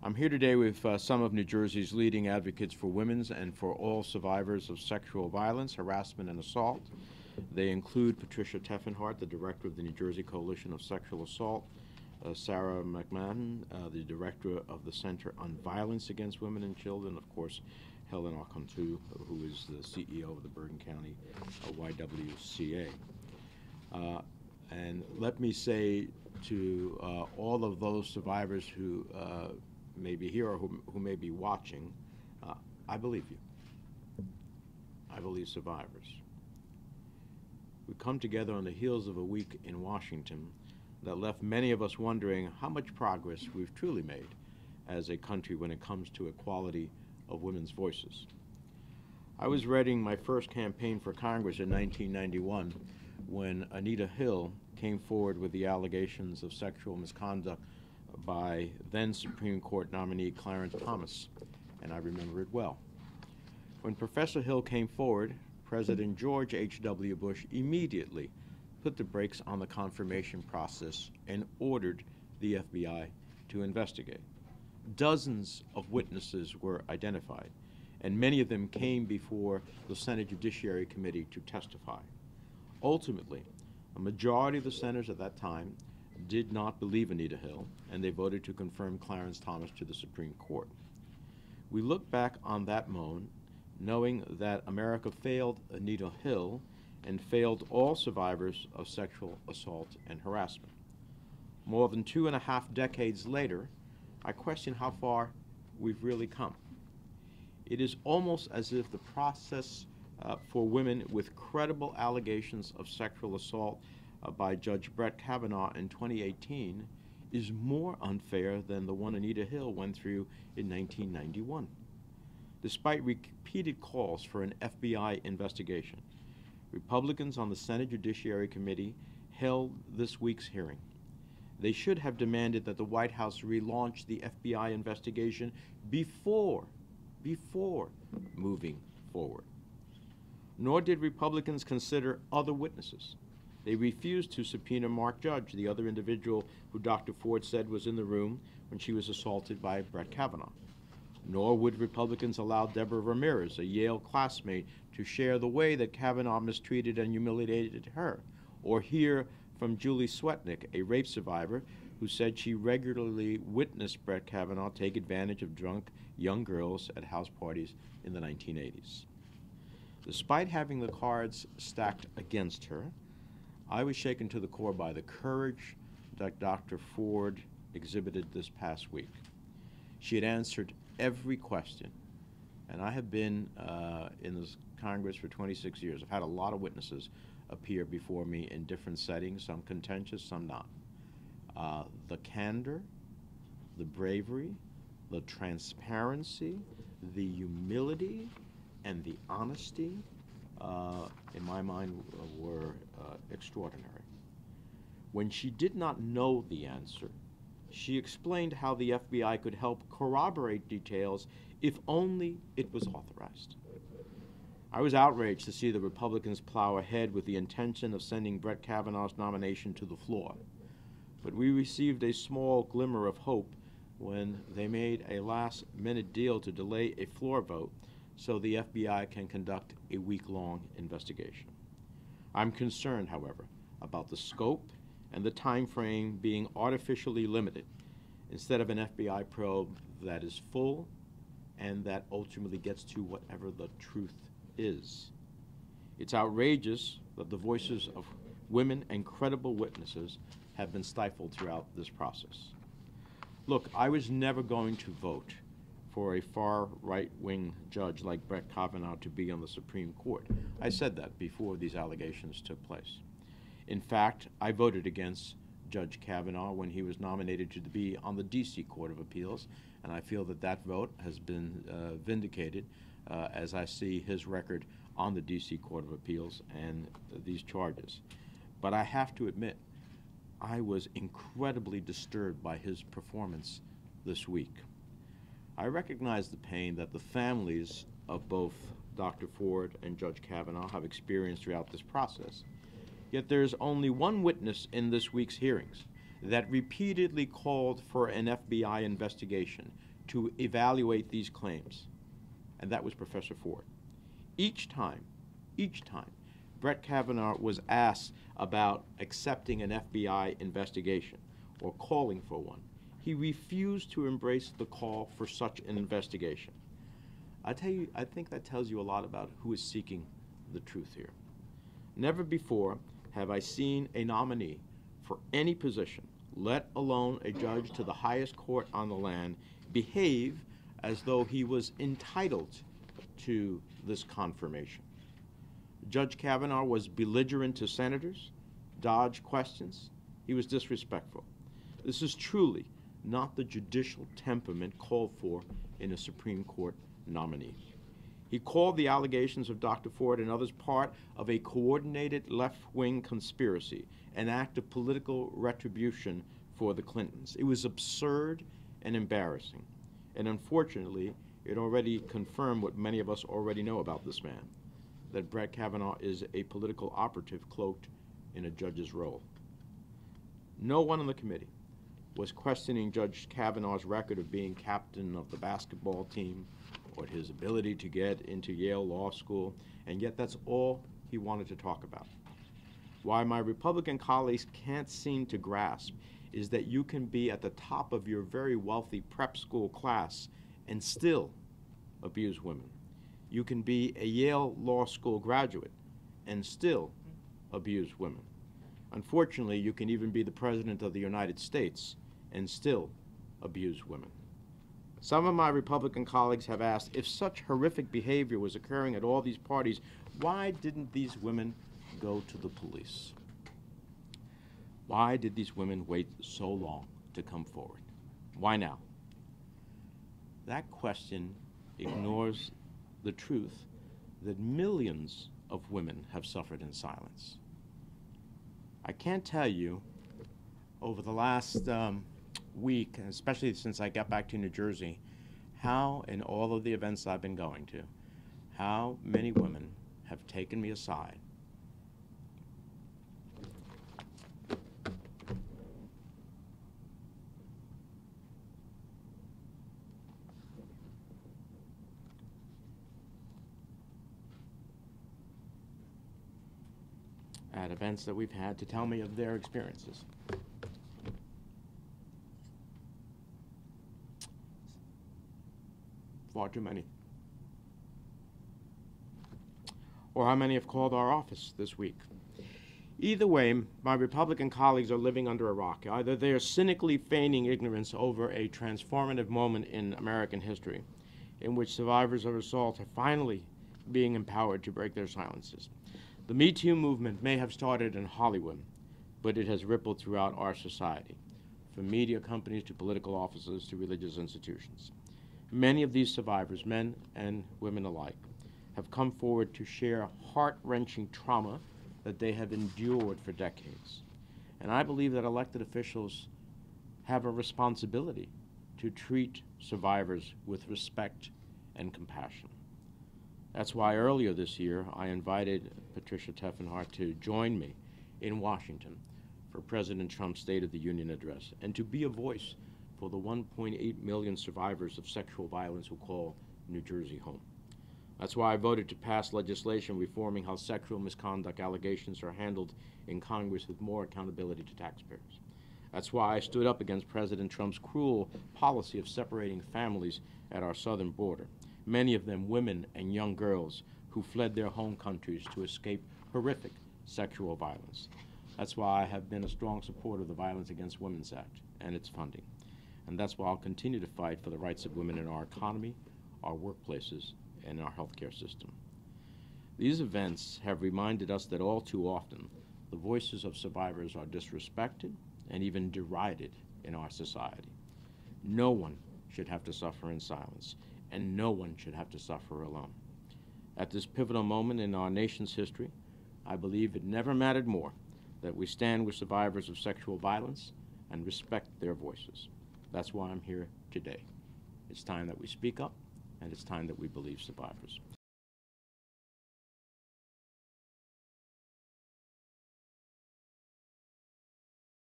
I'm here today with some of New Jersey's leading advocates for women's and for all survivors of sexual violence, harassment, and assault. They include Patricia Teffenhart, the director of the New Jersey Coalition of Sexual Assault, Sarah McMahon, the director of the Center on Violence Against Women and Children, of course, Helen Arcantu, who is the CEO of the Bergen County YWCA. And let me say to all of those survivors who may be here or who may be watching, I believe you. I believe survivors. We come together on the heels of a week in Washington that left many of us wondering how much progress we've truly made as a country when it comes to equality of women's voices. I was writing my first campaign for Congress in 1991 when Anita Hill came forward with the allegations of sexual misconduct by then Supreme Court nominee Clarence Thomas, and I remember it well. When Professor Hill came forward, President George H.W. Bush immediately put the brakes on the confirmation process and ordered the FBI to investigate. Dozens of witnesses were identified, and many of them came before the Senate Judiciary Committee to testify. Ultimately, a majority of the senators at that time did not believe Anita Hill, and they voted to confirm Clarence Thomas to the Supreme Court. We look back on that moment knowing that America failed Anita Hill and failed all survivors of sexual assault and harassment. More than 2.5 decades later, I question how far we've really come. It is almost as if the process for women with credible allegations of sexual assault by Judge Brett Kavanaugh in 2018 is more unfair than the one Anita Hill went through in 1991. Despite repeated calls for an FBI investigation, Republicans on the Senate Judiciary Committee held this week's hearing. They should have demanded that the White House relaunch the FBI investigation before moving forward. Nor did Republicans consider other witnesses. They refused to subpoena Mark Judge, the other individual who Dr. Ford said was in the room when she was assaulted by Brett Kavanaugh. Nor would Republicans allow Deborah Ramirez, a Yale classmate, to share the way that Kavanaugh mistreated and humiliated her, or hear from Julie Swetnick, a rape survivor, who said she regularly witnessed Brett Kavanaugh take advantage of drunk young girls at house parties in the 1980s. Despite having the cards stacked against her, I was shaken to the core by the courage that Dr. Ford exhibited this past week. She had answered every question, and I have been in this Congress for 26 years. I've had a lot of witnesses appear before me in different settings, some contentious, some not. The candor, the bravery, the transparency, the humility, and the honesty, in my mind, were extraordinary. When she did not know the answer, she explained how the FBI could help corroborate details if only it was authorized. I was outraged to see the Republicans plow ahead with the intention of sending Brett Kavanaugh's nomination to the floor. But we received a small glimmer of hope when they made a last-minute deal to delay a floor vote so the FBI can conduct a week-long investigation. I'm concerned, however, about the scope and the time frame being artificially limited instead of an FBI probe that is full and that ultimately gets to whatever the truth is. It's outrageous that the voices of women and credible witnesses have been stifled throughout this process. Look, I was never going to vote for a far right-wing judge like Brett Kavanaugh to be on the Supreme Court. I said that before these allegations took place. In fact, I voted against Judge Kavanaugh when he was nominated to be on the D.C. Court of Appeals, and I feel that that vote has been vindicated as I see his record on the D.C. Court of Appeals and these charges. But I have to admit, I was incredibly disturbed by his performance this week. I recognize the pain that the families of both Dr. Ford and Judge Kavanaugh have experienced throughout this process. Yet there is only one witness in this week's hearings that repeatedly called for an FBI investigation, to evaluate these claims, and that was Professor Ford. Each time, Brett Kavanaugh was asked about accepting an FBI investigation or calling for one, he refused to embrace the call for such an investigation. I tell you, I think that tells you a lot about who is seeking the truth here. Never before have I seen a nominee for any position, let alone a judge to the highest court on the land, behave as though he was entitled to this confirmation. Judge Kavanaugh was belligerent to senators, dodged questions. He was disrespectful. This is truly not the judicial temperament called for in a Supreme Court nominee. He called the allegations of Dr. Ford and others part of a coordinated left-wing conspiracy, an act of political retribution for the Clintons. It was absurd and embarrassing. And unfortunately, it already confirmed what many of us already know about this man, that Brett Kavanaugh is a political operative cloaked in a judge's role. No one on the committee was questioning Judge Kavanaugh's record of being captain of the basketball team or his ability to get into Yale Law School, and yet that's all he wanted to talk about. Why my Republican colleagues can't seem to grasp is that you can be at the top of your very wealthy prep school class and still abuse women. You can be a Yale Law School graduate and still abuse women. Unfortunately, you can even be the President of the United States and still abuse women. Some of my Republican colleagues have asked, if such horrific behavior was occurring at all these parties, why didn't these women go to the police? Why did these women wait so long to come forward? Why now? That question ignores the truth that millions of women have suffered in silence. I can't tell you, over the last week, and especially since I got back to New Jersey, how in all of the events I've been going to, how many women have taken me aside at events that we've had to tell me of their experiences. Far too many. Or how many have called our office this week. Either way, my Republican colleagues are living under a rock. Either they are cynically feigning ignorance over a transformative moment in American history in which survivors of assault are finally being empowered to break their silences. The Me Too movement may have started in Hollywood, but it has rippled throughout our society, from media companies to political offices to religious institutions. Many of these survivors, men and women alike, have come forward to share heart-wrenching trauma that they have endured for decades. And I believe that elected officials have a responsibility to treat survivors with respect and compassion. That's why earlier this year I invited Patricia Teffenhart to join me in Washington for President Trump's State of the Union address and to be a voice for the 1.8 million survivors of sexual violence who call New Jersey home. That's why I voted to pass legislation reforming how sexual misconduct allegations are handled in Congress with more accountability to taxpayers. That's why I stood up against President Trump's cruel policy of separating families at our southern border, many of them women and young girls who fled their home countries to escape horrific sexual violence. That's why I have been a strong supporter of the Violence Against Women's Act and its funding. And that's why I'll continue to fight for the rights of women in our economy, our workplaces, and our healthcare system. These events have reminded us that all too often the voices of survivors are disrespected and even derided in our society. No one should have to suffer in silence, and no one should have to suffer alone. At this pivotal moment in our nation's history, I believe it never mattered more that we stand with survivors of sexual violence and respect their voices. That's why I'm here today. It's time that we speak up, and it's time that we believe survivors.